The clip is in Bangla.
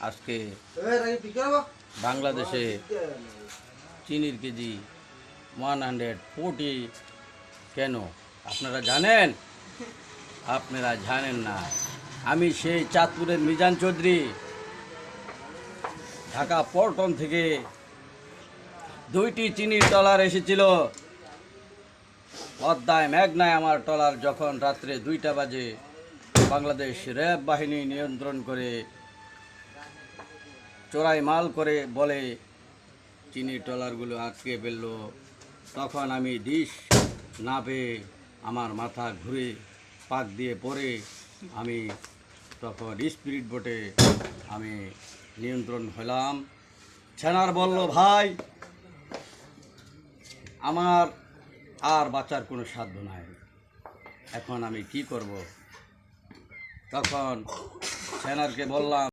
আজকে বাংলাদেশে চিনির কেজি 140 কেন আপনারা জানেন? আপনারা জানেন না। আমি সেই চাঁদপুরের মিজান চৌধুরী, ঢাকা পল্টন থেকে 2টি চিনির ট্রলার এসেছিল পদ্মায় মেঘনায়। আমার ট্রলার যখন রাত্রে 2টা বাজে বাংলাদেশ র্যাব বাহিনী নিয়ন্ত্রণ করে চোরাই মাল করে বলে চিনির ট্রলারগুলো আটকে ফেলল, তখন আমি ডিশ না পেয়ে আমার মাথা ঘুরে পাক দিয়ে পড়ে আমি তখন স্পিরিট বোটে আমি নিয়ন্ত্রণ হলাম। সেনার বলল, ভাই আমার আর বাঁচার কোনো সাধ্য নাই, এখন আমি কি করব? তখন সেনারকে বললাম,